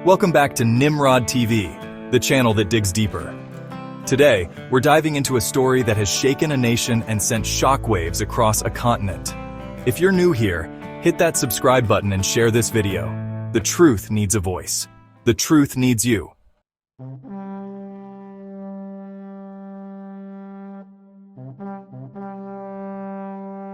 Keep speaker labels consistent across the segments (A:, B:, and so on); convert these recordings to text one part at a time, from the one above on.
A: Welcome back to Nimrod TV, the channel that digs deeper. Today, we're diving into a story that has shaken a nation and sent shockwaves across a continent. If you're new here, hit that subscribe button and share this video. The truth needs a voice. The truth needs you.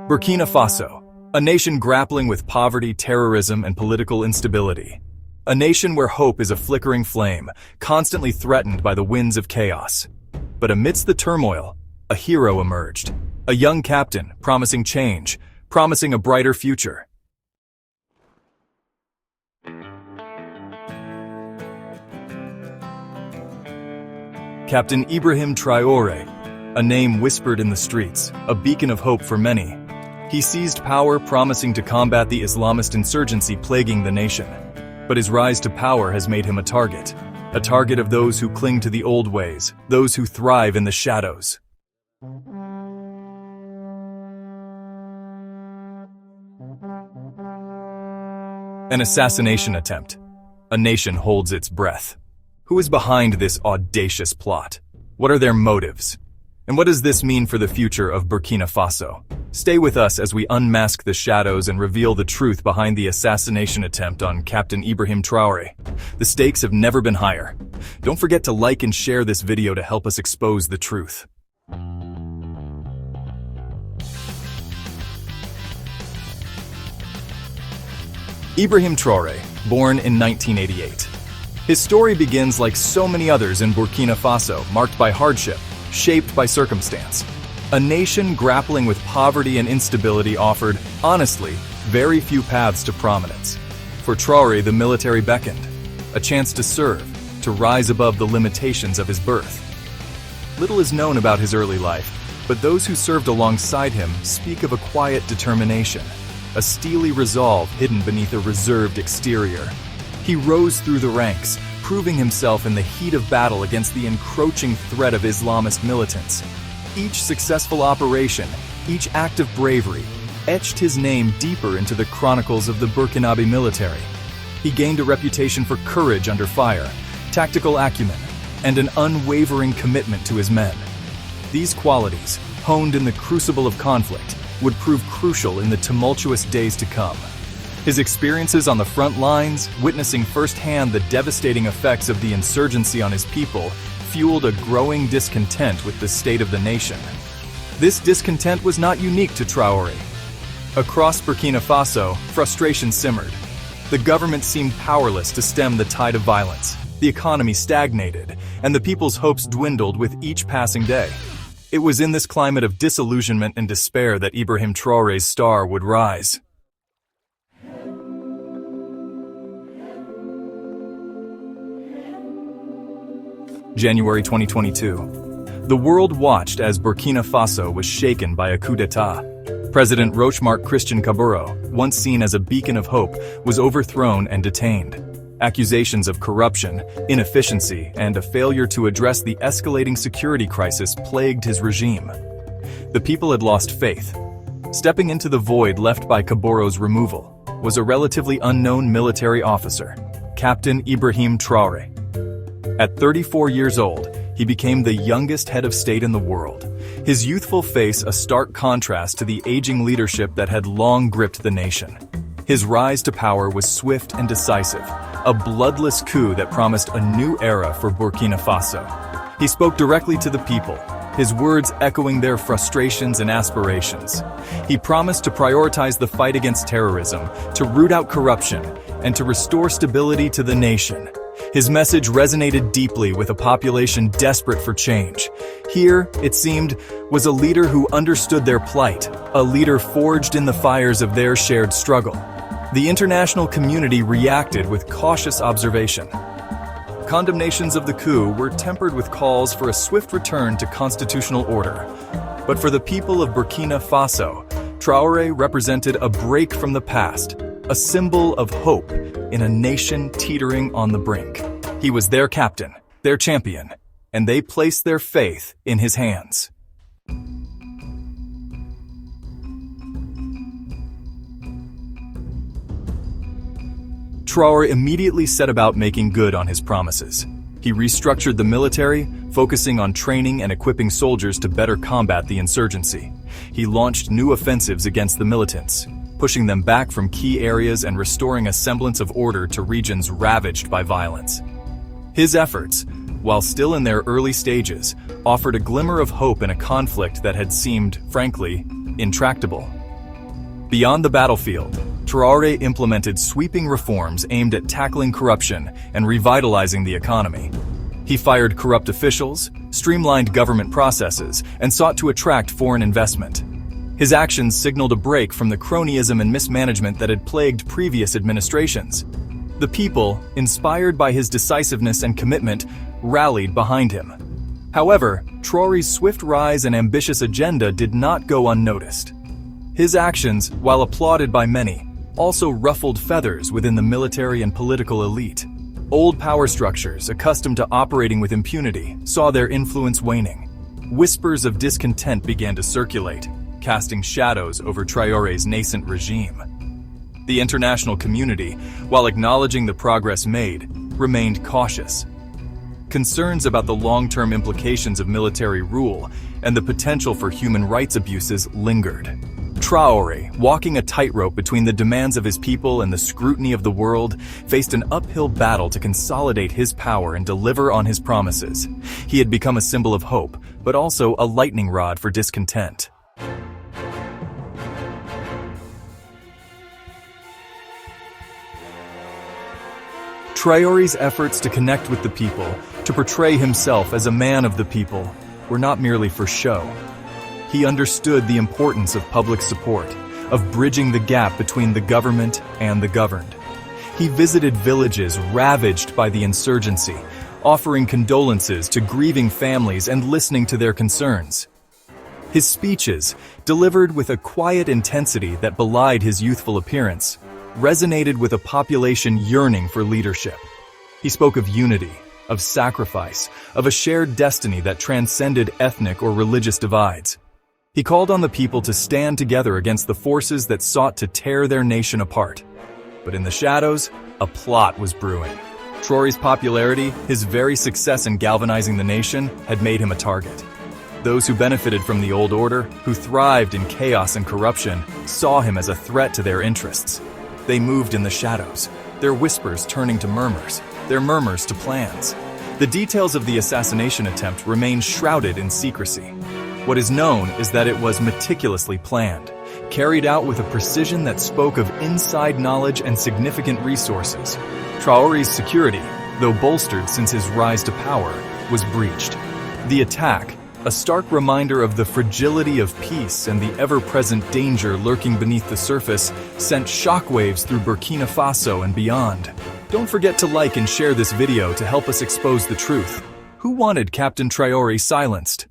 A: Burkina Faso, a nation grappling with poverty, terrorism, and political instability. A nation where hope is a flickering flame, constantly threatened by the winds of chaos. But amidst the turmoil, a hero emerged. A young captain, promising change, promising a brighter future. Captain Ibrahim Traoré, a name whispered in the streets, a beacon of hope for many. He seized power, promising to combat the Islamist insurgency plaguing the nation. But his rise to power has made him a target of those who cling to the old ways, those who thrive in the shadows. An assassination attempt. A nation holds its breath. Who is behind this audacious plot? What are their motives? And what does this mean for the future of Burkina Faso? Stay with us as we unmask the shadows and reveal the truth behind the assassination attempt on Captain Ibrahim Traoré. The stakes have never been higher. Don't forget to like and share this video to help us expose the truth. Ibrahim Traoré, born in 1988. His story begins like so many others in Burkina Faso, marked by hardship, shaped by circumstance. A nation grappling with poverty and instability offered, honestly, very few paths to prominence. For Traoré, the military beckoned, a chance to serve, to rise above the limitations of his birth. Little is known about his early life, but those who served alongside him speak of a quiet determination, a steely resolve hidden beneath a reserved exterior. He rose through the ranks, proving himself in the heat of battle against the encroaching threat of Islamist militants. Each successful operation, each act of bravery, etched his name deeper into the chronicles of the Burkinabe military. He gained a reputation for courage under fire, tactical acumen, and an unwavering commitment to his men. These qualities, honed in the crucible of conflict, would prove crucial in the tumultuous days to come. His experiences on the front lines, witnessing firsthand the devastating effects of the insurgency on his people, fueled a growing discontent with the state of the nation. This discontent was not unique to Traoré. Across Burkina Faso, frustration simmered. The government seemed powerless to stem the tide of violence. The economy stagnated, and the people's hopes dwindled with each passing day. It was in this climate of disillusionment and despair that Ibrahim Traoré's star would rise. January 2022. The world watched as Burkina Faso was shaken by a coup d'etat. President Rochmark Christian Kabore, once seen as a beacon of hope, was overthrown and detained. Accusations of corruption, inefficiency, and a failure to address the escalating security crisis plagued his regime. The people had lost faith. Stepping into the void left by Kabore's removal was a relatively unknown military officer, Captain Ibrahim Traoré. At 34 years old, he became the youngest head of state in the world, his youthful face a stark contrast to the aging leadership that had long gripped the nation. His rise to power was swift and decisive, a bloodless coup that promised a new era for Burkina Faso. He spoke directly to the people, his words echoing their frustrations and aspirations. He promised to prioritize the fight against terrorism, to root out corruption, and to restore stability to the nation. His message resonated deeply with a population desperate for change. Here, it seemed, was a leader who understood their plight, a leader forged in the fires of their shared struggle. The international community reacted with cautious observation. Condemnations of the coup were tempered with calls for a swift return to constitutional order. But for the people of Burkina Faso, Traoré represented a break from the past, a symbol of hope in a nation teetering on the brink. He was their captain, their champion, and they placed their faith in his hands. Traore immediately set about making good on his promises. He restructured the military, focusing on training and equipping soldiers to better combat the insurgency. He launched new offensives against the militants, pushing them back from key areas and restoring a semblance of order to regions ravaged by violence. His efforts, while still in their early stages, offered a glimmer of hope in a conflict that had seemed, frankly, intractable. Beyond the battlefield, Traore implemented sweeping reforms aimed at tackling corruption and revitalizing the economy. He fired corrupt officials, streamlined government processes, and sought to attract foreign investment. His actions signaled a break from the cronyism and mismanagement that had plagued previous administrations. The people, inspired by his decisiveness and commitment, rallied behind him. However, Traore's swift rise and ambitious agenda did not go unnoticed. His actions, while applauded by many, also ruffled feathers within the military and political elite. Old power structures, accustomed to operating with impunity, saw their influence waning. Whispers of discontent began to circulate, casting shadows over Traore's nascent regime. The international community, while acknowledging the progress made, remained cautious. Concerns about the long-term implications of military rule and the potential for human rights abuses lingered. Traore, walking a tightrope between the demands of his people and the scrutiny of the world, faced an uphill battle to consolidate his power and deliver on his promises. He had become a symbol of hope, but also a lightning rod for discontent. Traore's efforts to connect with the people, to portray himself as a man of the people, were not merely for show. He understood the importance of public support, of bridging the gap between the government and the governed. He visited villages ravaged by the insurgency, offering condolences to grieving families and listening to their concerns. His speeches, delivered with a quiet intensity that belied his youthful appearance, resonated with a population yearning for leadership. He spoke of unity, of sacrifice, of a shared destiny that transcended ethnic or religious divides. He called on the people to stand together against the forces that sought to tear their nation apart. But in the shadows, a plot was brewing. Traore's popularity, his very success in galvanizing the nation, had made him a target. Those who benefited from the old order, who thrived in chaos and corruption, saw him as a threat to their interests. They moved in the shadows, their whispers turning to murmurs, their murmurs to plans. The details of the assassination attempt remain shrouded in secrecy. What is known is that it was meticulously planned, carried out with a precision that spoke of inside knowledge and significant resources. Traore's security, though bolstered since his rise to power, was breached. The attack, a stark reminder of the fragility of peace and the ever-present danger lurking beneath the surface, sent shockwaves through Burkina Faso and beyond. Don't forget to like and share this video to help us expose the truth. Who wanted Captain Traore silenced?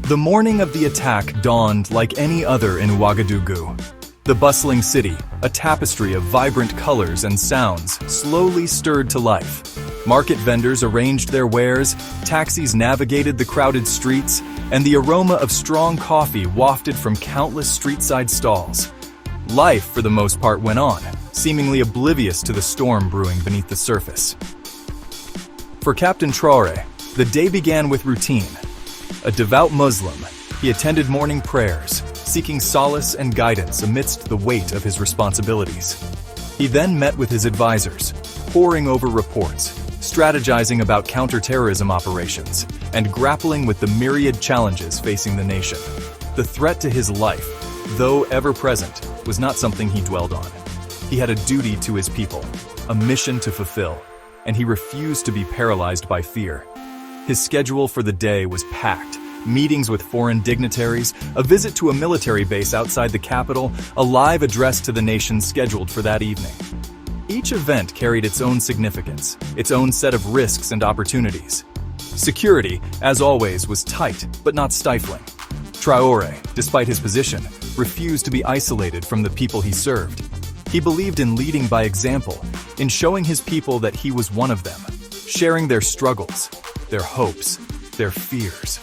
A: The morning of the attack dawned like any other in Ouagadougou. The bustling city, a tapestry of vibrant colors and sounds, slowly stirred to life. Market vendors arranged their wares, taxis navigated the crowded streets, and the aroma of strong coffee wafted from countless street-side stalls. Life, for the most part, went on, seemingly oblivious to the storm brewing beneath the surface. For Captain Traore, the day began with routine. A devout Muslim, he attended morning prayers, seeking solace and guidance amidst the weight of his responsibilities. He then met with his advisors, poring over reports, strategizing about counterterrorism operations, and grappling with the myriad challenges facing the nation. The threat to his life, though ever-present, was not something he dwelled on. He had a duty to his people, a mission to fulfill, and he refused to be paralyzed by fear. His schedule for the day was packed. Meetings with foreign dignitaries, a visit to a military base outside the capital, a live address to the nation scheduled for that evening. Each event carried its own significance, its own set of risks and opportunities. Security, as always, was tight, but not stifling. Traore, despite his position, refused to be isolated from the people he served. He believed in leading by example, in showing his people that he was one of them, sharing their struggles, their hopes, their fears.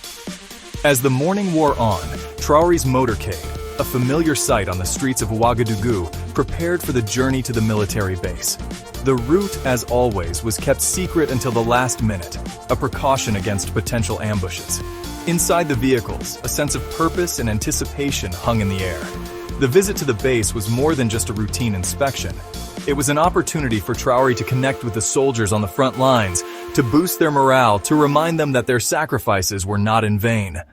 A: As the morning wore on, Traoré's motorcade, a familiar sight on the streets of Ouagadougou, prepared for the journey to the military base. The route, as always, was kept secret until the last minute, a precaution against potential ambushes. Inside the vehicles, a sense of purpose and anticipation hung in the air. The visit to the base was more than just a routine inspection. It was an opportunity for Traoré to connect with the soldiers on the front lines, to boost their morale, to remind them that their sacrifices were not in vain.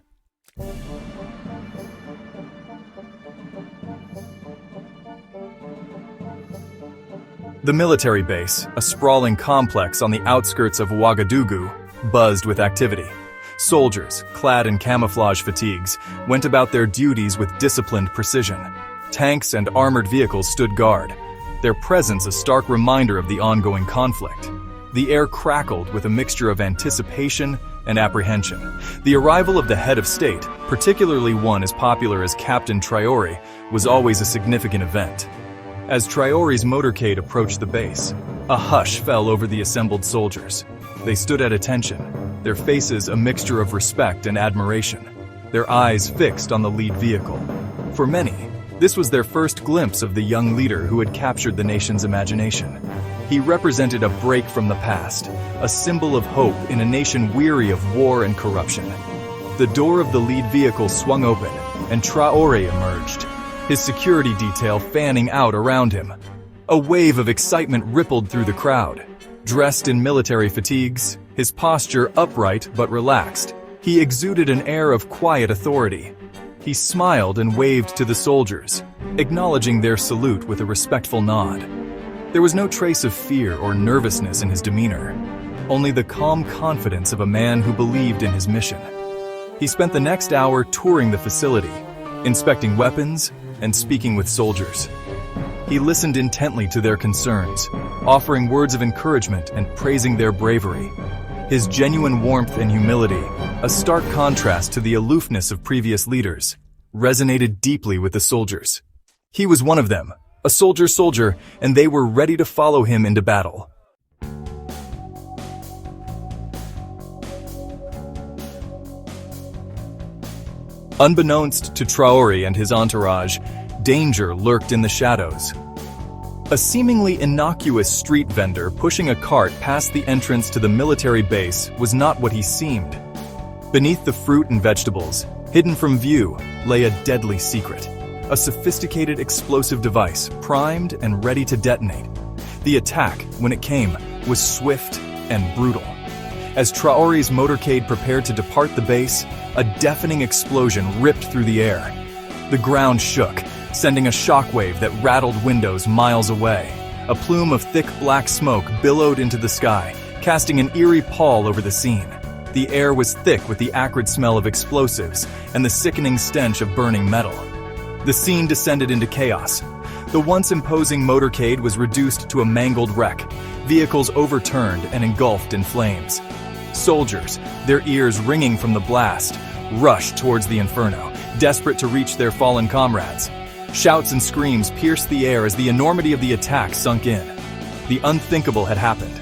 A: The military base, a sprawling complex on the outskirts of Ouagadougou, buzzed with activity. Soldiers, clad in camouflage fatigues, went about their duties with disciplined precision. Tanks and armored vehicles stood guard, their presence a stark reminder of the ongoing conflict. The air crackled with a mixture of anticipation and apprehension. The arrival of the head of state, particularly one as popular as Captain Traoré, was always a significant event. As Traoré's motorcade approached the base, a hush fell over the assembled soldiers. They stood at attention, their faces a mixture of respect and admiration, their eyes fixed on the lead vehicle. For many, this was their first glimpse of the young leader who had captured the nation's imagination. He represented a break from the past, a symbol of hope in a nation weary of war and corruption. The door of the lead vehicle swung open, and Traoré emerged, his security detail fanning out around him. A wave of excitement rippled through the crowd. Dressed in military fatigues, his posture upright but relaxed, he exuded an air of quiet authority. He smiled and waved to the soldiers, acknowledging their salute with a respectful nod. There was no trace of fear or nervousness in his demeanor, only the calm confidence of a man who believed in his mission. He spent the next hour touring the facility, inspecting weapons and speaking with soldiers. He listened intently to their concerns, offering words of encouragement and praising their bravery. His genuine warmth and humility, a stark contrast to the aloofness of previous leaders, resonated deeply with the soldiers. He was one of them, a soldier, and they were ready to follow him into battle. Unbeknownst to Traoré and his entourage, danger lurked in the shadows. A seemingly innocuous street vendor pushing a cart past the entrance to the military base was not what he seemed. Beneath the fruit and vegetables, hidden from view, lay a deadly secret, a sophisticated explosive device primed and ready to detonate. The attack, when it came, was swift and brutal. As Traoré's motorcade prepared to depart the base, a deafening explosion ripped through the air. The ground shook, sending a shockwave that rattled windows miles away. A plume of thick black smoke billowed into the sky, casting an eerie pall over the scene. The air was thick with the acrid smell of explosives and the sickening stench of burning metal. The scene descended into chaos. The once imposing motorcade was reduced to a mangled wreck, vehicles overturned and engulfed in flames. Soldiers, their ears ringing from the blast, rushed towards the inferno, desperate to reach their fallen comrades. Shouts and screams pierced the air as the enormity of the attack sunk in. The unthinkable had happened.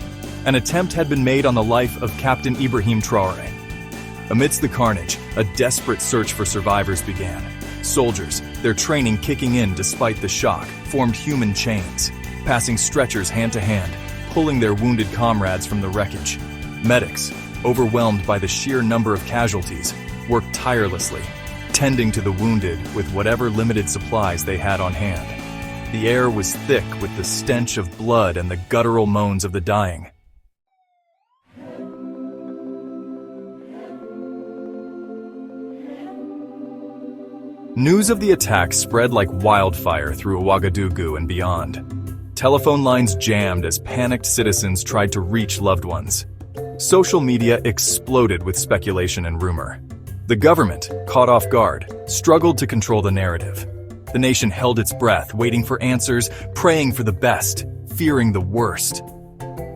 A: An attempt had been made on the life of Captain Ibrahim Traoré. Amidst the carnage, a desperate search for survivors began. Soldiers, their training kicking in despite the shock, formed human chains, passing stretchers hand to hand, pulling their wounded comrades from the wreckage. Medics, overwhelmed by the sheer number of casualties, worked tirelessly, tending to the wounded with whatever limited supplies they had on hand. The air was thick with the stench of blood and the guttural moans of the dying. News of the attack spread like wildfire through Ouagadougou and beyond. Telephone lines jammed as panicked citizens tried to reach loved ones. Social media exploded with speculation and rumor. The government, caught off guard, struggled to control the narrative. The nation held its breath, waiting for answers, praying for the best, fearing the worst.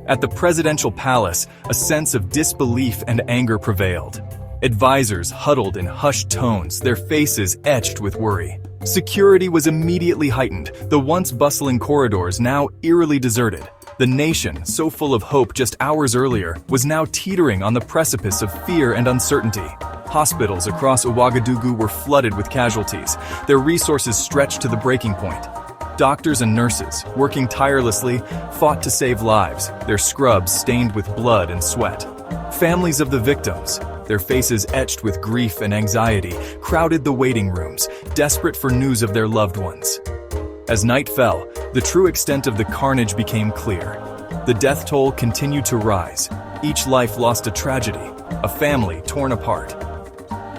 A: At the presidential palace, a sense of disbelief and anger prevailed. Advisors huddled in hushed tones, their faces etched with worry. Security was immediately heightened, the once bustling corridors now eerily deserted. The nation, so full of hope just hours earlier, was now teetering on the precipice of fear and uncertainty. Hospitals across Ouagadougou were flooded with casualties, their resources stretched to the breaking point. Doctors and nurses, working tirelessly, fought to save lives, their scrubs stained with blood and sweat. Families of the victims, their faces etched with grief and anxiety, crowded the waiting rooms, desperate for news of their loved ones. As night fell, the true extent of the carnage became clear. The death toll continued to rise. Each life lost to tragedy, a family torn apart.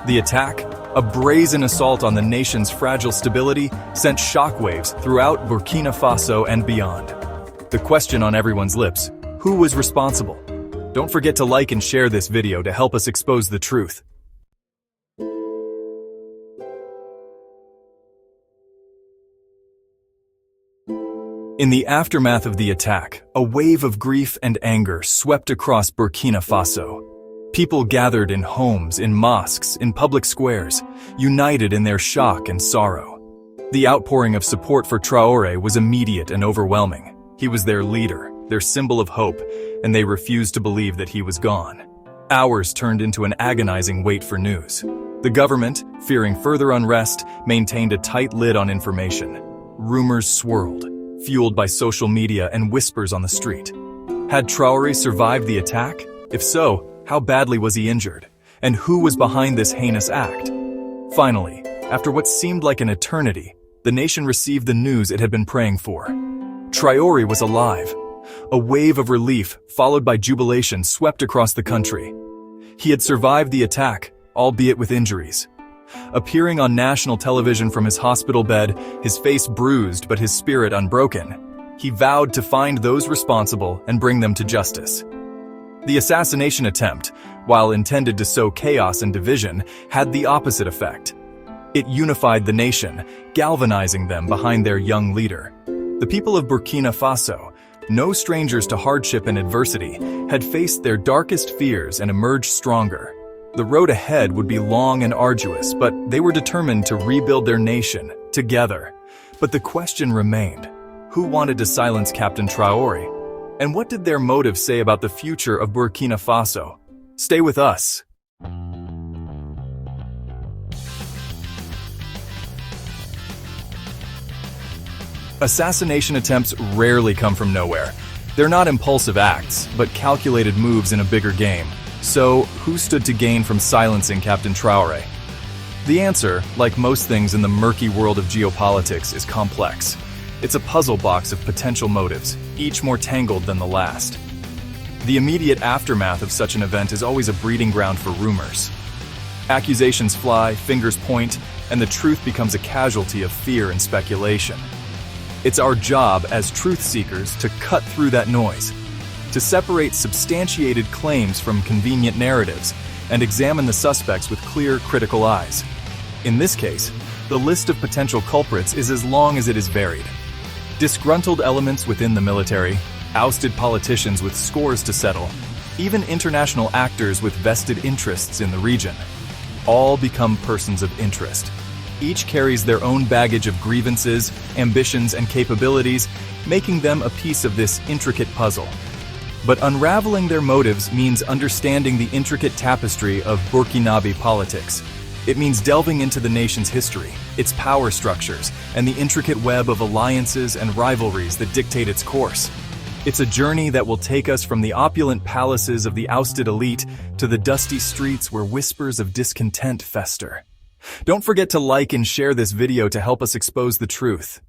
A: The attack, a brazen assault on the nation's fragile stability, sent shockwaves throughout Burkina Faso and beyond. The question on everyone's lips: who was responsible? Don't forget to like and share this video to help us expose the truth. In the aftermath of the attack, a wave of grief and anger swept across Burkina Faso. People gathered in homes, in mosques, in public squares, united in their shock and sorrow. The outpouring of support for Traore was immediate and overwhelming. He was their leader, their symbol of hope, and they refused to believe that he was gone. Hours turned into an agonizing wait for news. The government, fearing further unrest, maintained a tight lid on information. Rumors swirled, fueled by social media and whispers on the street. Had Traore survived the attack? If so, how badly was he injured? And who was behind this heinous act? Finally, after what seemed like an eternity, the nation received the news it had been praying for. Traore was alive. A wave of relief, followed by jubilation, swept across the country. He had survived the attack, albeit with injuries. Appearing on national television from his hospital bed, his face bruised but his spirit unbroken, he vowed to find those responsible and bring them to justice. The assassination attempt, while intended to sow chaos and division, had the opposite effect. It unified the nation, galvanizing them behind their young leader. The people of Burkina Faso, no strangers to hardship and adversity, had faced their darkest fears and emerged stronger. The road ahead would be long and arduous, but they were determined to rebuild their nation, together. But the question remained: who wanted to silence Captain Traore? And what did their motives say about the future of Burkina Faso? Stay with us. Assassination attempts rarely come from nowhere. They're not impulsive acts, but calculated moves in a bigger game. So, who stood to gain from silencing Captain Traore? The answer, like most things in the murky world of geopolitics, is complex. It's a puzzle box of potential motives, each more tangled than the last. The immediate aftermath of such an event is always a breeding ground for rumors. Accusations fly, fingers point, and the truth becomes a casualty of fear and speculation. It's our job as truth seekers to cut through that noise, to separate substantiated claims from convenient narratives, and examine the suspects with clear, critical eyes. In this case, the list of potential culprits is as long as it is varied. Disgruntled elements within the military, ousted politicians with scores to settle, even international actors with vested interests in the region. All become persons of interest. Each carries their own baggage of grievances, ambitions, and capabilities, making them a piece of this intricate puzzle. But unraveling their motives means understanding the intricate tapestry of Burkinabe politics. It means delving into the nation's history, its power structures, and the intricate web of alliances and rivalries that dictate its course. It's a journey that will take us from the opulent palaces of the ousted elite to the dusty streets where whispers of discontent fester. Don't forget to like and share this video to help us expose the truth.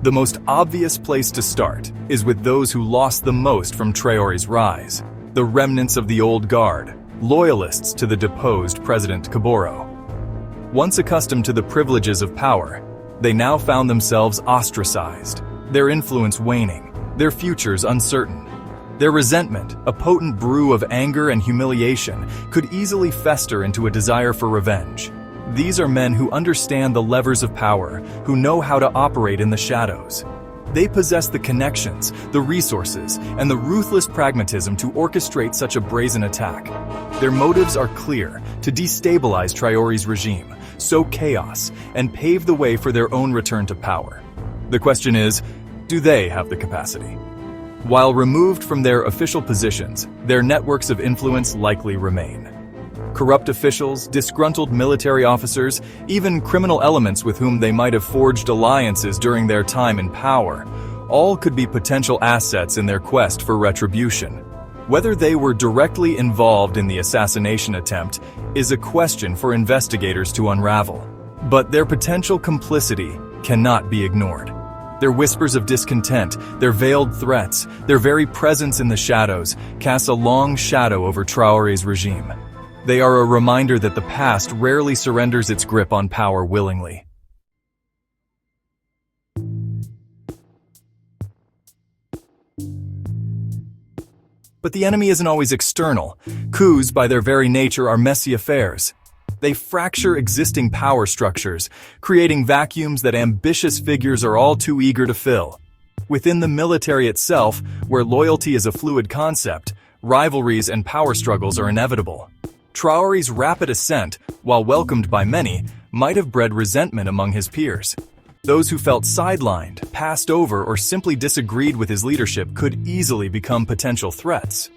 A: The most obvious place to start is with those who lost the most from Traore's rise, the remnants of the old guard, loyalists to the deposed President Kaboro. Once accustomed to the privileges of power, they now found themselves ostracized, their influence waning, their futures uncertain. Their resentment, a potent brew of anger and humiliation, could easily fester into a desire for revenge. These are men who understand the levers of power, who know how to operate in the shadows. They possess the connections, the resources, and the ruthless pragmatism to orchestrate such a brazen attack. Their motives are clear: to destabilize Traore's regime, sow chaos, and pave the way for their own return to power. The question is, do they have the capacity? While removed from their official positions, their networks of influence likely remain. Corrupt officials, disgruntled military officers, even criminal elements with whom they might have forged alliances during their time in power, all could be potential assets in their quest for retribution. Whether they were directly involved in the assassination attempt is a question for investigators to unravel. But their potential complicity cannot be ignored. Their whispers of discontent, their veiled threats, their very presence in the shadows casts a long shadow over Traoré's regime. They are a reminder that the past rarely surrenders its grip on power willingly. But the enemy isn't always external. Coups, by their very nature, are messy affairs. They fracture existing power structures, creating vacuums that ambitious figures are all too eager to fill. Within the military itself, where loyalty is a fluid concept, rivalries and power struggles are inevitable. Traoré's rapid ascent, while welcomed by many, might have bred resentment among his peers. Those who felt sidelined, passed over, or simply disagreed with his leadership could easily become potential threats.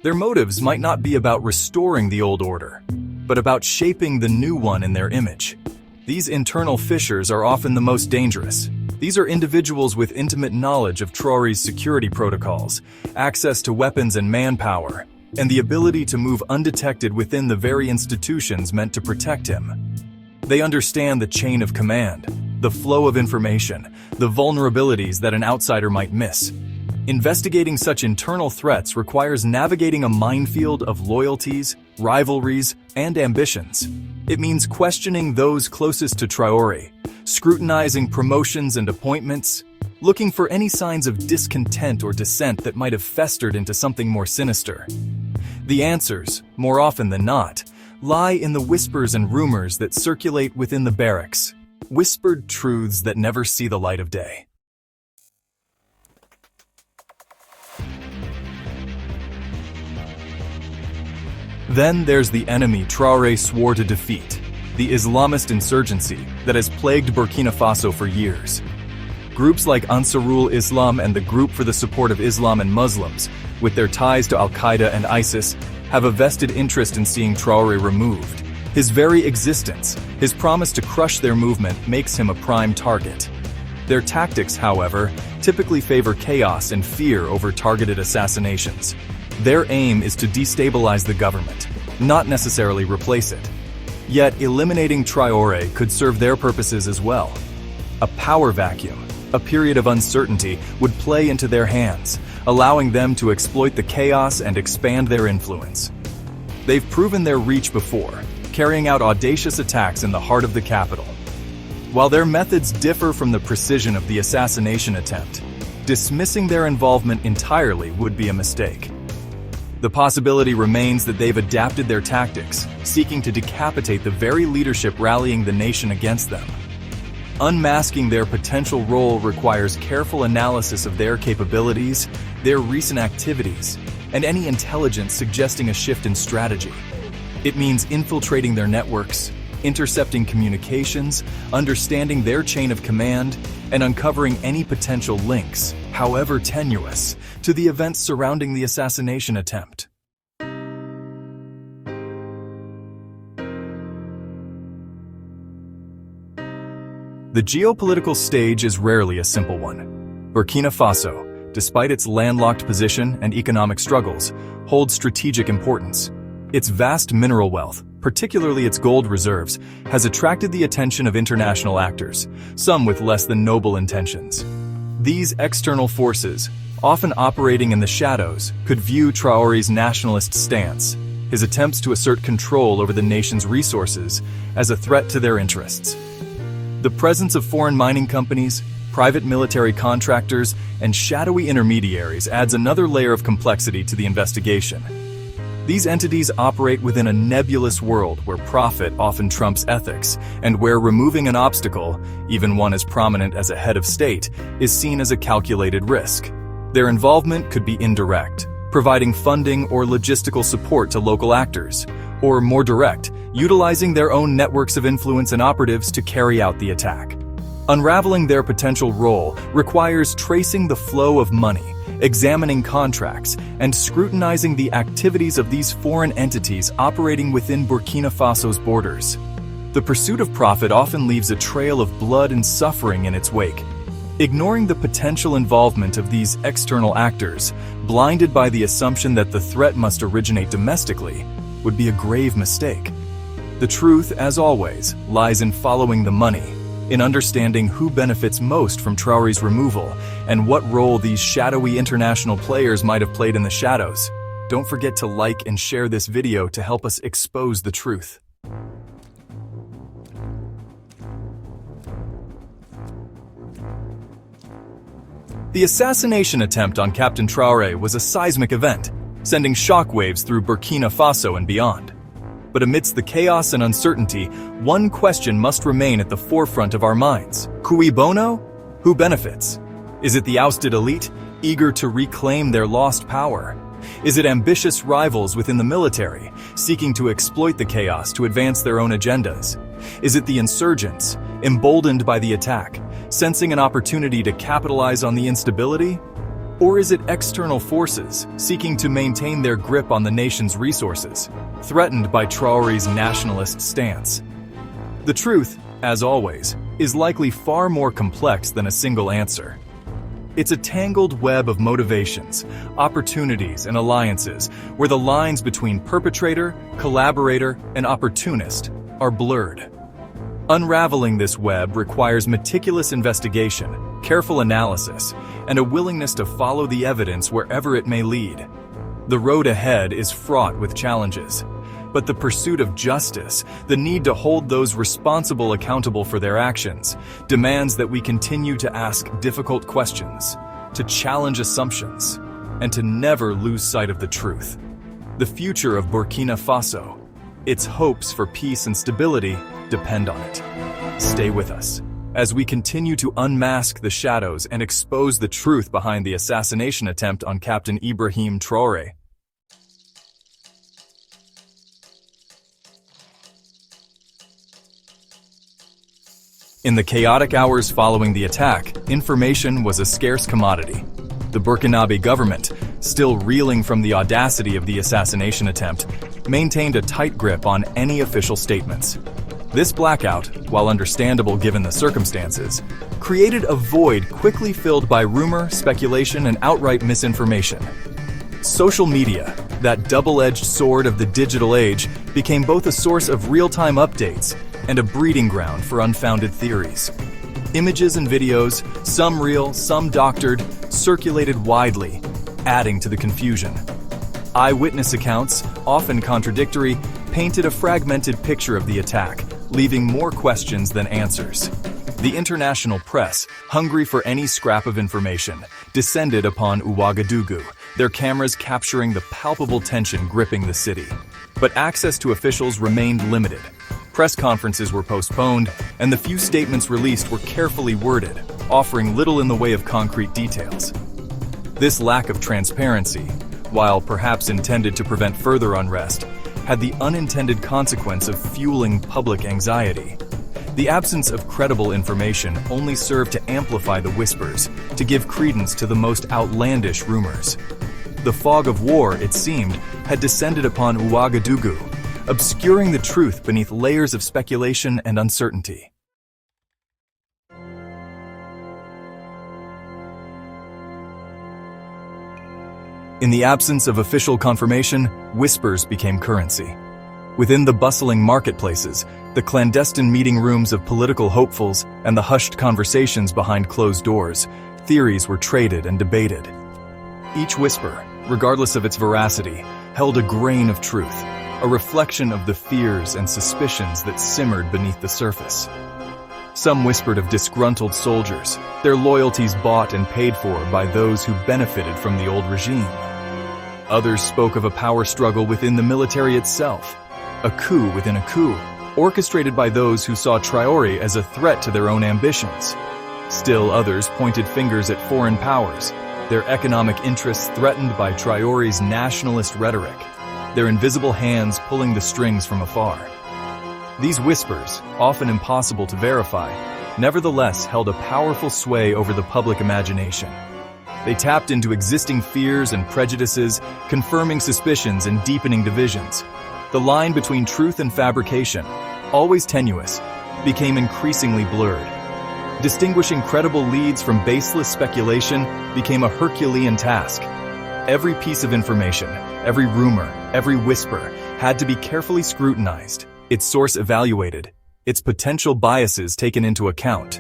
A: Their motives might not be about restoring the old order, but about shaping the new one in their image. These internal fissures are often the most dangerous. These are individuals with intimate knowledge of Traoré's security protocols, access to weapons and manpower, and the ability to move undetected within the very institutions meant to protect him. They understand the chain of command, the flow of information, the vulnerabilities that an outsider might miss. Investigating such internal threats requires navigating a minefield of loyalties, rivalries, and ambitions. It means questioning those closest to Traoré, scrutinizing promotions and appointments, looking for any signs of discontent or dissent that might have festered into something more sinister. The answers, more often than not, lie in the whispers and rumors that circulate within the barracks, whispered truths that never see the light of day. Then there's the enemy Traoré swore to defeat, the Islamist insurgency that has plagued Burkina Faso for years. Groups like Ansarul Islam and the Group for the Support of Islam and Muslims, with their ties to Al-Qaeda and ISIS, have a vested interest in seeing Traoré removed. His very existence, his promise to crush their movement, makes him a prime target. Their tactics, however, typically favor chaos and fear over targeted assassinations. Their aim is to destabilize the government, not necessarily replace it. Yet eliminating Traoré could serve their purposes as well. A power vacuum, a period of uncertainty, would play into their hands, allowing them to exploit the chaos and expand their influence. They've proven their reach before, carrying out audacious attacks in the heart of the capital. While their methods differ from the precision of the assassination attempt, dismissing their involvement entirely would be a mistake. The possibility remains that they've adapted their tactics, seeking to decapitate the very leadership rallying the nation against them. Unmasking their potential role requires careful analysis of their capabilities, their recent activities, and any intelligence suggesting a shift in strategy. It means infiltrating their networks, intercepting communications, understanding their chain of command, and uncovering any potential links, however tenuous, to the events surrounding the assassination attempt. The geopolitical stage is rarely a simple one. Burkina Faso, despite its landlocked position and economic struggles, holds strategic importance. Its vast mineral wealth, particularly its gold reserves, has attracted the attention of international actors, some with less than noble intentions. These external forces, often operating in the shadows, could view Traoré's nationalist stance, his attempts to assert control over the nation's resources, as a threat to their interests. The presence of foreign mining companies, private military contractors, and shadowy intermediaries adds another layer of complexity to the investigation. These entities operate within a nebulous world where profit often trumps ethics, and where removing an obstacle, even one as prominent as a head of state, is seen as a calculated risk. Their involvement could be indirect, providing funding or logistical support to local actors, or more direct, utilizing their own networks of influence and operatives to carry out the attack. Unraveling their potential role requires tracing the flow of money, examining contracts, and scrutinizing the activities of these foreign entities operating within Burkina Faso's borders. The pursuit of profit often leaves a trail of blood and suffering in its wake. Ignoring the potential involvement of these external actors, blinded by the assumption that the threat must originate domestically, would be a grave mistake. The truth, as always, lies in following the money, in understanding who benefits most from Traoré's removal and what role these shadowy international players might have played in the shadows. Don't forget to like and share this video to help us expose the truth. The assassination attempt on Captain Traoré was a seismic event, sending shockwaves through Burkina Faso and beyond. But amidst the chaos and uncertainty, one question must remain at the forefront of our minds. Cui bono? Who benefits? Is it the ousted elite, eager to reclaim their lost power? Is it ambitious rivals within the military, seeking to exploit the chaos to advance their own agendas? Is it the insurgents, emboldened by the attack, sensing an opportunity to capitalize on the instability? Or is it external forces, seeking to maintain their grip on the nation's resources, threatened by Traoré's nationalist stance? The truth, as always, is likely far more complex than a single answer. It's a tangled web of motivations, opportunities, and alliances where the lines between perpetrator, collaborator, and opportunist are blurred. Unraveling this web requires meticulous investigation, careful analysis, and a willingness to follow the evidence wherever it may lead. The road ahead is fraught with challenges, but the pursuit of justice, the need to hold those responsible accountable for their actions, demands that we continue to ask difficult questions, to challenge assumptions, and to never lose sight of the truth. The future of Burkina Faso, its hopes for peace and stability, depend on it. Stay with us as we continue to unmask the shadows and expose the truth behind the assassination attempt on Captain Ibrahim Traoré. In the chaotic hours following the attack, information was a scarce commodity. The Burkinabe government, still reeling from the audacity of the assassination attempt, maintained a tight grip on any official statements. This blackout, while understandable given the circumstances, created a void quickly filled by rumor, speculation, and outright misinformation. Social media, that double-edged sword of the digital age, became both a source of real-time updates and a breeding ground for unfounded theories. Images and videos, some real, some doctored, circulated widely, adding to the confusion. Eyewitness accounts, often contradictory, painted a fragmented picture of the attack, leaving more questions than answers. The international press, hungry for any scrap of information, descended upon Ouagadougou, their cameras capturing the palpable tension gripping the city. But access to officials remained limited. Press conferences were postponed, and the few statements released were carefully worded, offering little in the way of concrete details. This lack of transparency, while perhaps intended to prevent further unrest, had the unintended consequence of fueling public anxiety. The absence of credible information only served to amplify the whispers, to give credence to the most outlandish rumors. The fog of war, it seemed, had descended upon Ouagadougou, obscuring the truth beneath layers of speculation and uncertainty. In the absence of official confirmation, whispers became currency. Within the bustling marketplaces, the clandestine meeting rooms of political hopefuls, and the hushed conversations behind closed doors, theories were traded and debated. Each whisper, regardless of its veracity, held a grain of truth, a reflection of the fears and suspicions that simmered beneath the surface. Some whispered of disgruntled soldiers, their loyalties bought and paid for by those who benefited from the old regime. Others spoke of a power struggle within the military itself, a coup within a coup, orchestrated by those who saw Traoré as a threat to their own ambitions. Still others pointed fingers at foreign powers, their economic interests threatened by Traoré's nationalist rhetoric, their invisible hands pulling the strings from afar. These whispers, often impossible to verify, nevertheless held a powerful sway over the public imagination. They tapped into existing fears and prejudices, confirming suspicions and deepening divisions. The line between truth and fabrication, always tenuous, became increasingly blurred. Distinguishing credible leads from baseless speculation became a Herculean task. Every piece of information, every rumor, every whisper had to be carefully scrutinized, its source evaluated, its potential biases taken into account.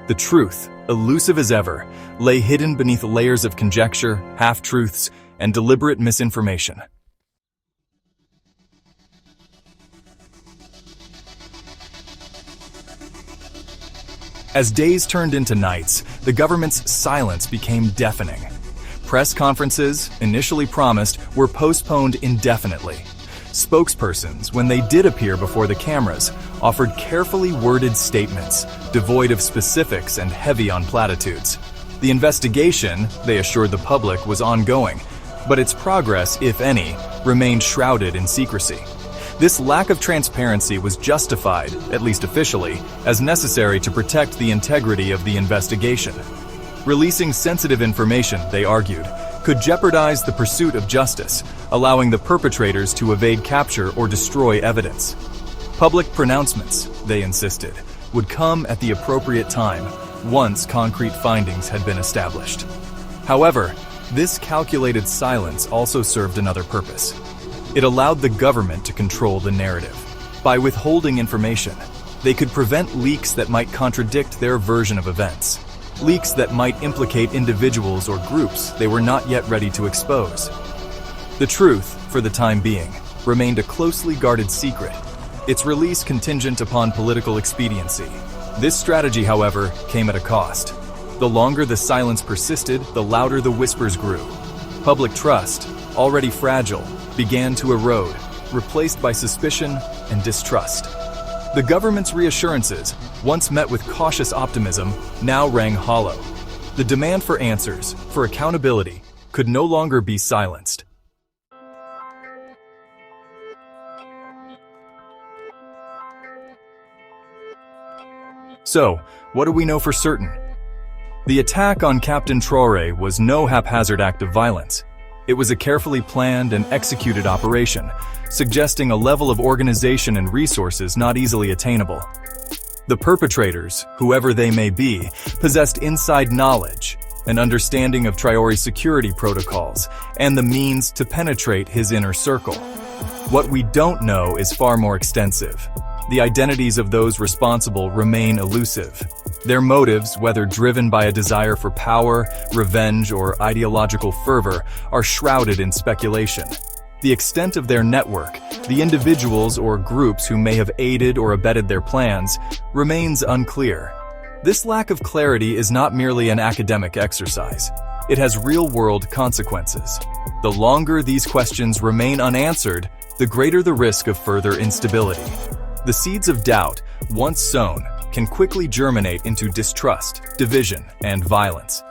A: The truth, elusive as ever, lay hidden beneath layers of conjecture, half-truths, and deliberate misinformation. As days turned into nights, the government's silence became deafening. Press conferences, initially promised, were postponed indefinitely. Spokespersons, when they did appear before the cameras, offered carefully worded statements, devoid of specifics and heavy on platitudes. The investigation, they assured the public, was ongoing, but its progress, if any, remained shrouded in secrecy. This lack of transparency was justified, at least officially, as necessary to protect the integrity of the investigation. Releasing sensitive information, they argued, could jeopardize the pursuit of justice, allowing the perpetrators to evade capture or destroy evidence. Public pronouncements, they insisted, would come at the appropriate time, once concrete findings had been established. However, this calculated silence also served another purpose. It allowed the government to control the narrative. By withholding information, they could prevent leaks that might contradict their version of events. Leaks that might implicate individuals or groups they were not yet ready to expose. The truth, for the time being, remained a closely guarded secret, its release contingent upon political expediency. This strategy, however, came at a cost. The longer the silence persisted, the louder the whispers grew. Public trust, already fragile, began to erode, replaced by suspicion and distrust. The government's reassurances, once met with cautious optimism, now rang hollow. The demand for answers, for accountability, could no longer be silenced. So, what do we know for certain? The attack on Captain Traoré was no haphazard act of violence. It was a carefully planned and executed operation, suggesting a level of organization and resources not easily attainable. The perpetrators, whoever they may be, possessed inside knowledge, an understanding of Traoré's security protocols, and the means to penetrate his inner circle. What we don't know is far more extensive. The identities of those responsible remain elusive. Their motives, whether driven by a desire for power, revenge, or ideological fervor, are shrouded in speculation. The extent of their network, the individuals or groups who may have aided or abetted their plans, remains unclear. This lack of clarity is not merely an academic exercise. It has real-world consequences. The longer these questions remain unanswered, the greater the risk of further instability. The seeds of doubt, once sown, can quickly germinate into distrust, division, and violence.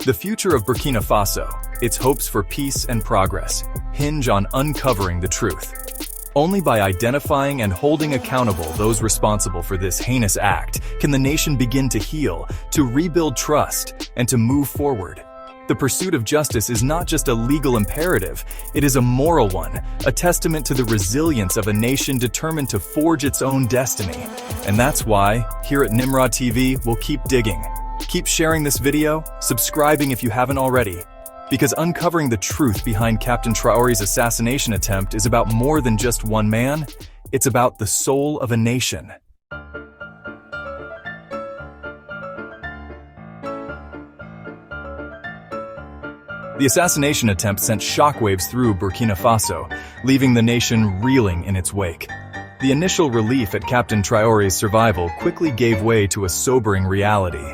A: The future of Burkina Faso, its hopes for peace and progress, hinge on uncovering the truth. Only by identifying and holding accountable those responsible for this heinous act can the nation begin to heal, to rebuild trust, and to move forward. The pursuit of justice is not just a legal imperative, it is a moral one, a testament to the resilience of a nation determined to forge its own destiny. And that's why, here at Nimrod TV, we'll keep digging. Keep sharing this video, subscribing if you haven't already. Because uncovering the truth behind Captain Traoré's assassination attempt is about more than just one man, it's about the soul of a nation. The assassination attempt sent shockwaves through Burkina Faso, leaving the nation reeling in its wake. The initial relief at Captain Traoré's survival quickly gave way to a sobering reality.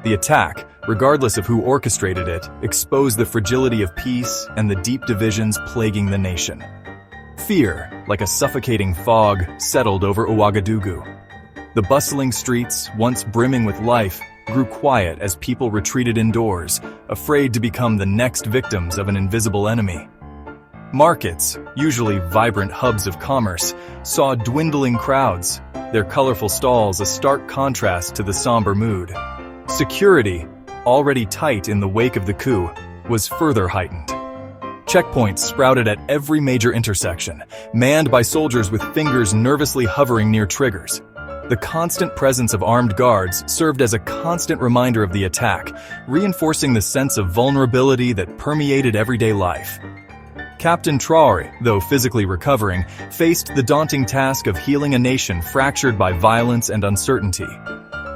A: The attack, regardless of who orchestrated it, exposed the fragility of peace and the deep divisions plaguing the nation. Fear, like a suffocating fog, settled over Ouagadougou. The bustling streets, once brimming with life, grew quiet as people retreated indoors, afraid to become the next victims of an invisible enemy. Markets, usually vibrant hubs of commerce, saw dwindling crowds, their colorful stalls a stark contrast to the somber mood. Security, already tight in the wake of the coup, was further heightened. Checkpoints sprouted at every major intersection, manned by soldiers with fingers nervously hovering near triggers. The constant presence of armed guards served as a constant reminder of the attack, reinforcing the sense of vulnerability that permeated everyday life. Captain Traore, though physically recovering, faced the daunting task of healing a nation fractured by violence and uncertainty.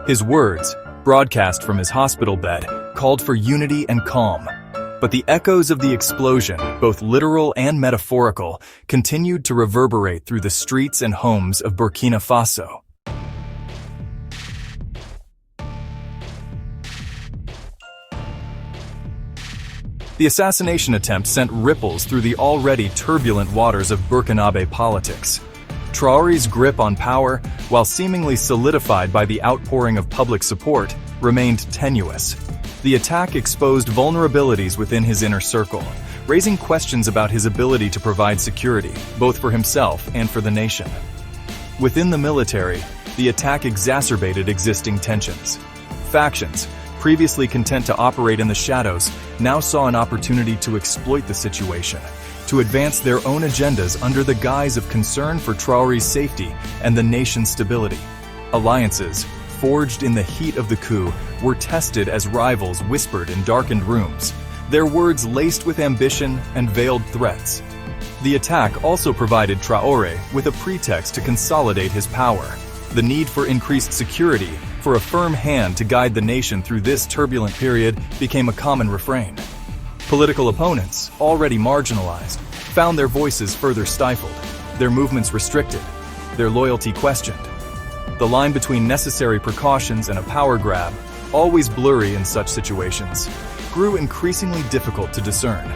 A: His words, broadcast from his hospital bed, called for unity and calm. But the echoes of the explosion, both literal and metaphorical, continued to reverberate through the streets and homes of Burkina Faso. The assassination attempt sent ripples through the already turbulent waters of Burkinabe politics. Traore's grip on power, while seemingly solidified by the outpouring of public support, remained tenuous. The attack exposed vulnerabilities within his inner circle, raising questions about his ability to provide security, both for himself and for the nation. Within the military, the attack exacerbated existing tensions. Factions, previously content to operate in the shadows, now saw an opportunity to exploit the situation, to advance their own agendas under the guise of concern for Traore's safety and the nation's stability. Alliances, forged in the heat of the coup, were tested as rivals whispered in darkened rooms, their words laced with ambition and veiled threats. The attack also provided Traore with a pretext to consolidate his power. The need for increased security, for a firm hand to guide the nation through this turbulent period, became a common refrain. Political opponents, already marginalized, found their voices further stifled, their movements restricted, their loyalty questioned. The line between necessary precautions and a power grab, always blurry in such situations, grew increasingly difficult to discern.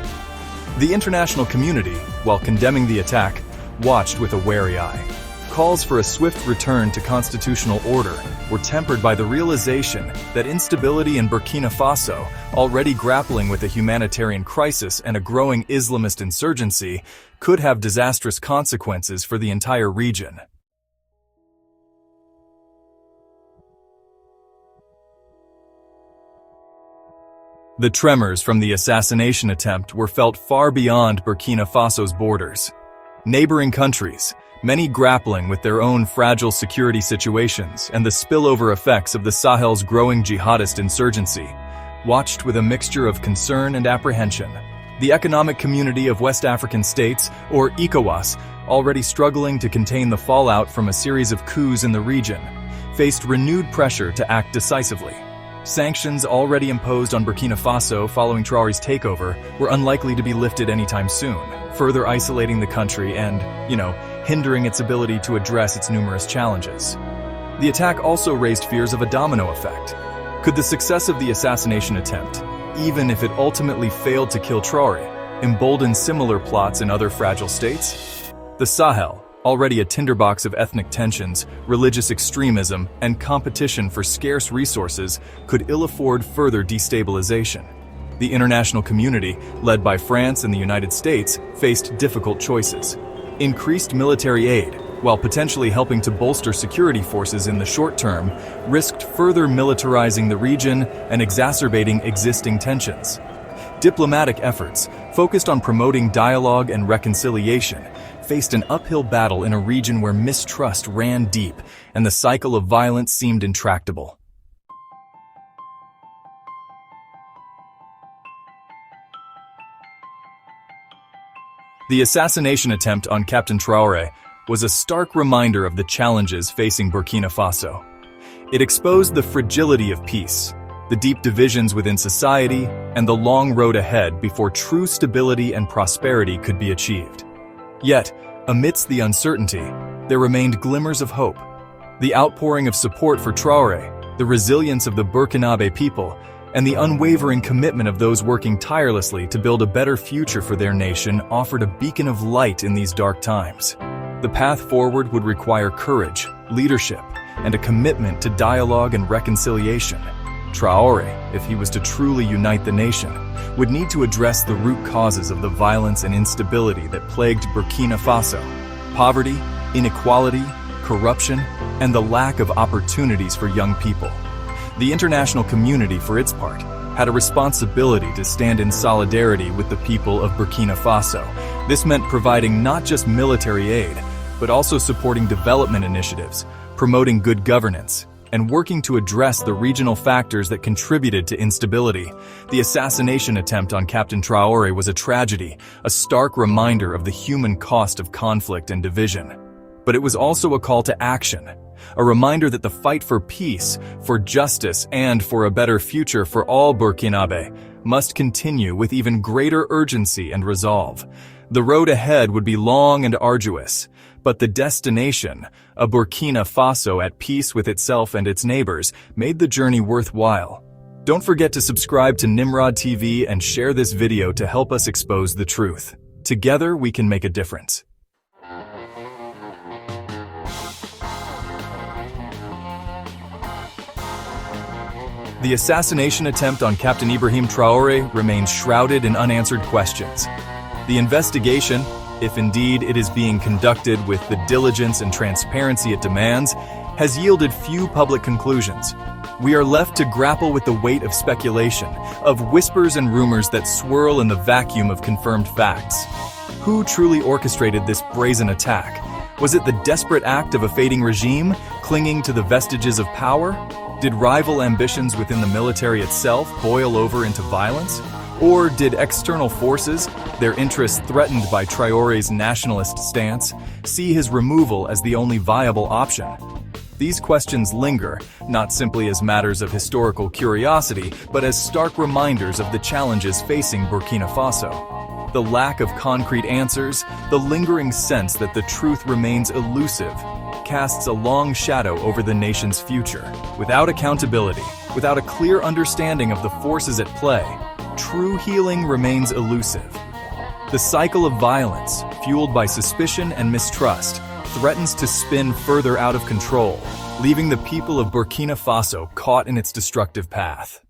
A: The international community, while condemning the attack, watched with a wary eye. Calls for a swift return to constitutional order were tempered by the realization that instability in Burkina Faso, already grappling with a humanitarian crisis and a growing Islamist insurgency, could have disastrous consequences for the entire region. The tremors from the assassination attempt were felt far beyond Burkina Faso's borders. Neighboring countries, many grappling with their own fragile security situations and the spillover effects of the Sahel's growing jihadist insurgency, watched with a mixture of concern and apprehension. The Economic Community of West African States, or ECOWAS, already struggling to contain the fallout from a series of coups in the region, faced renewed pressure to act decisively. Sanctions already imposed on Burkina Faso following Traore's takeover were unlikely to be lifted anytime soon, further isolating the country and, hindering its ability to address its numerous challenges. The attack also raised fears of a domino effect. Could the success of the assassination attempt, even if it ultimately failed to kill Traore, embolden similar plots in other fragile states? The Sahel, already a tinderbox of ethnic tensions, religious extremism, and competition for scarce resources, could ill afford further destabilization. The international community, led by France and the United States, faced difficult choices. Increased military aid, while potentially helping to bolster security forces in the short term, risked further militarizing the region and exacerbating existing tensions. Diplomatic efforts, focused on promoting dialogue and reconciliation, faced an uphill battle in a region where mistrust ran deep and the cycle of violence seemed intractable. The assassination attempt on Captain Traore was a stark reminder of the challenges facing Burkina Faso. It exposed the fragility of peace, the deep divisions within society, and the long road ahead before true stability and prosperity could be achieved. Yet, amidst the uncertainty, there remained glimmers of hope. The outpouring of support for Traore, the resilience of the Burkinabe people, and the unwavering commitment of those working tirelessly to build a better future for their nation offered a beacon of light in these dark times. The path forward would require courage, leadership, and a commitment to dialogue and reconciliation. Traore, if he was to truly unite the nation, would need to address the root causes of the violence and instability that plagued Burkina Faso: poverty, inequality, corruption, and the lack of opportunities for young people. The international community, for its part, had a responsibility to stand in solidarity with the people of Burkina Faso. This meant providing not just military aid, but also supporting development initiatives, promoting good governance, and working to address the regional factors that contributed to instability. The assassination attempt on Captain Traoré was a tragedy, a stark reminder of the human cost of conflict and division. But it was also a call to action, a reminder that the fight for peace, for justice, and for a better future for all Burkinabe must continue with even greater urgency and resolve. The road ahead would be long and arduous, but the destination, a Burkina Faso at peace with itself and its neighbors, made the journey worthwhile. Don't forget to subscribe to Nimrod TV and share this video to help us expose the truth. Together, we can make a difference. The assassination attempt on Captain Ibrahim Traoré remains shrouded in unanswered questions. The investigation, if indeed it is being conducted with the diligence and transparency it demands, has yielded few public conclusions. We are left to grapple with the weight of speculation, of whispers and rumors that swirl in the vacuum of confirmed facts. Who truly orchestrated this brazen attack? Was it the desperate act of a fading regime, clinging to the vestiges of power? Did rival ambitions within the military itself boil over into violence? Or did external forces, their interests threatened by Traoré's nationalist stance, see his removal as the only viable option? These questions linger, not simply as matters of historical curiosity, but as stark reminders of the challenges facing Burkina Faso. The lack of concrete answers, the lingering sense that the truth remains elusive, casts a long shadow over the nation's future. Without accountability, without a clear understanding of the forces at play, true healing remains elusive. The cycle of violence, fueled by suspicion and mistrust, threatens to spin further out of control, leaving the people of Burkina Faso caught in its destructive path.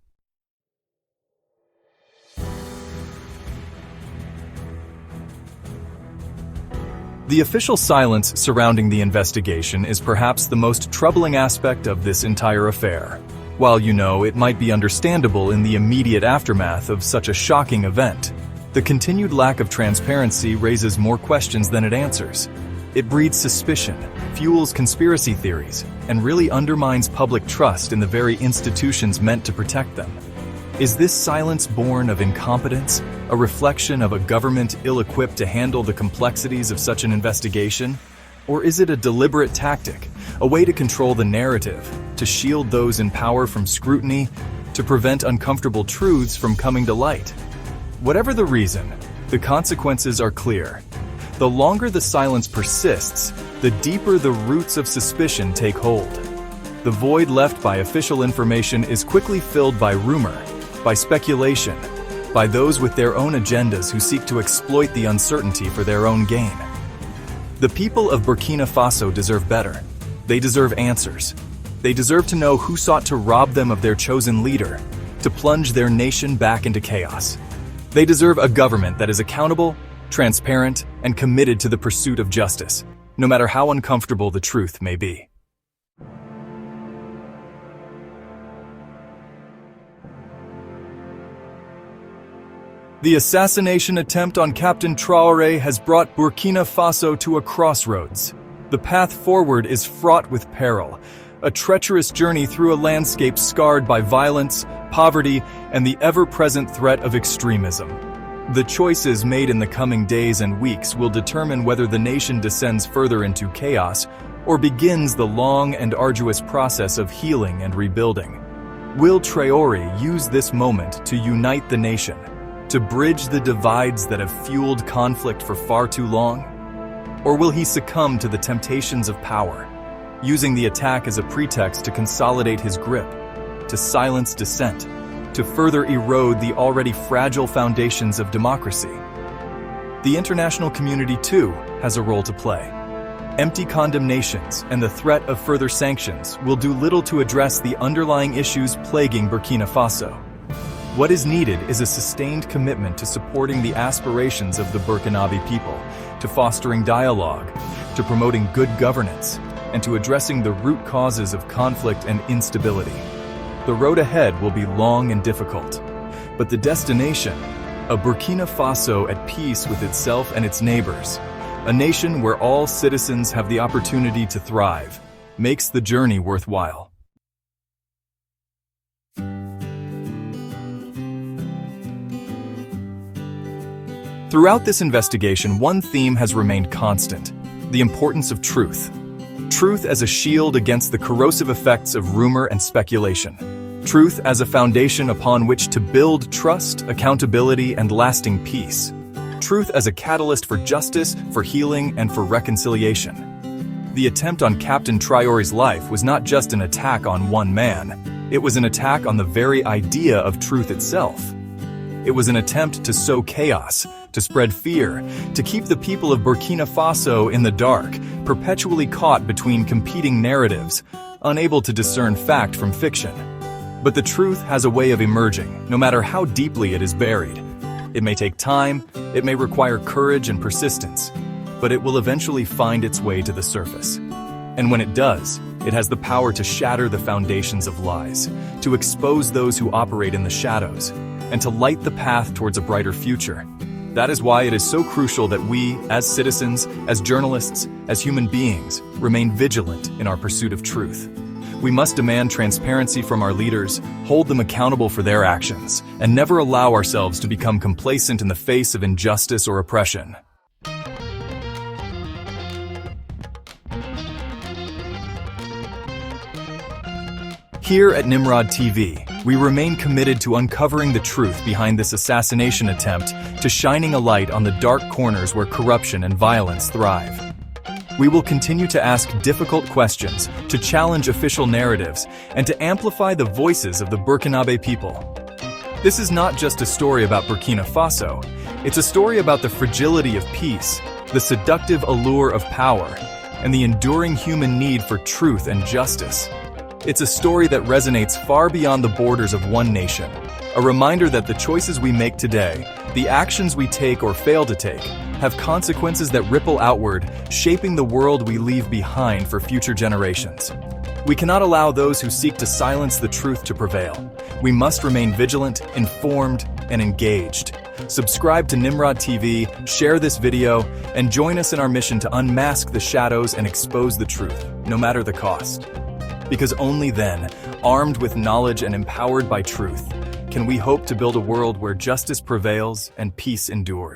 A: The official silence surrounding the investigation is perhaps the most troubling aspect of this entire affair. While it might be understandable in the immediate aftermath of such a shocking event, the continued lack of transparency raises more questions than it answers. It breeds suspicion, fuels conspiracy theories, and really undermines public trust in the very institutions meant to protect them. Is this silence born of incompetence, a reflection of a government ill-equipped to handle the complexities of such an investigation? Or is it a deliberate tactic, a way to control the narrative, to shield those in power from scrutiny, to prevent uncomfortable truths from coming to light? Whatever the reason, the consequences are clear. The longer the silence persists, the deeper the roots of suspicion take hold. The void left by official information is quickly filled by rumor, by speculation, by those with their own agendas who seek to exploit the uncertainty for their own gain. The people of Burkina Faso deserve better. They deserve answers. They deserve to know who sought to rob them of their chosen leader, to plunge their nation back into chaos. They deserve a government that is accountable, transparent, and committed to the pursuit of justice, no matter how uncomfortable the truth may be. The assassination attempt on Captain Traoré has brought Burkina Faso to a crossroads. The path forward is fraught with peril, a treacherous journey through a landscape scarred by violence, poverty, and the ever-present threat of extremism. The choices made in the coming days and weeks will determine whether the nation descends further into chaos or begins the long and arduous process of healing and rebuilding. Will Traoré use this moment to unite the nation, to bridge the divides that have fueled conflict for far too long? Or will he succumb to the temptations of power, using the attack as a pretext to consolidate his grip, to silence dissent, to further erode the already fragile foundations of democracy? The international community, too, has a role to play. Empty condemnations and the threat of further sanctions will do little to address the underlying issues plaguing Burkina Faso. What is needed is a sustained commitment to supporting the aspirations of the Burkinabe people, to fostering dialogue, to promoting good governance, and to addressing the root causes of conflict and instability. The road ahead will be long and difficult, but the destination, a Burkina Faso at peace with itself and its neighbors, a nation where all citizens have the opportunity to thrive, makes the journey worthwhile. Throughout this investigation, one theme has remained constant: the importance of truth. Truth as a shield against the corrosive effects of rumor and speculation. Truth as a foundation upon which to build trust, accountability, and lasting peace. Truth as a catalyst for justice, for healing, and for reconciliation. The attempt on Captain Traoré's life was not just an attack on one man. It was an attack on the very idea of truth itself. It was an attempt to sow chaos, to spread fear, to keep the people of Burkina Faso in the dark, perpetually caught between competing narratives, unable to discern fact from fiction. But the truth has a way of emerging, no matter how deeply it is buried. It may take time, it may require courage and persistence, but it will eventually find its way to the surface. And when it does, it has the power to shatter the foundations of lies, to expose those who operate in the shadows, and to light the path towards a brighter future. That is why it is so crucial that we, as citizens, as journalists, as human beings, remain vigilant in our pursuit of truth. We must demand transparency from our leaders, hold them accountable for their actions, and never allow ourselves to become complacent in the face of injustice or oppression. Here at Nimrod TV, we remain committed to uncovering the truth behind this assassination attempt, to shining a light on the dark corners where corruption and violence thrive. We will continue to ask difficult questions, to challenge official narratives, and to amplify the voices of the Burkinabe people. This is not just a story about Burkina Faso, it's a story about the fragility of peace, the seductive allure of power, and the enduring human need for truth and justice. It's a story that resonates far beyond the borders of one nation, a reminder that the choices we make today, the actions we take or fail to take, have consequences that ripple outward, shaping the world we leave behind for future generations. We cannot allow those who seek to silence the truth to prevail. We must remain vigilant, informed, and engaged. Subscribe to Nimrod TV, share this video, and join us in our mission to unmask the shadows and expose the truth, no matter the cost. Because only then, armed with knowledge and empowered by truth, can we hope to build a world where justice prevails and peace endures.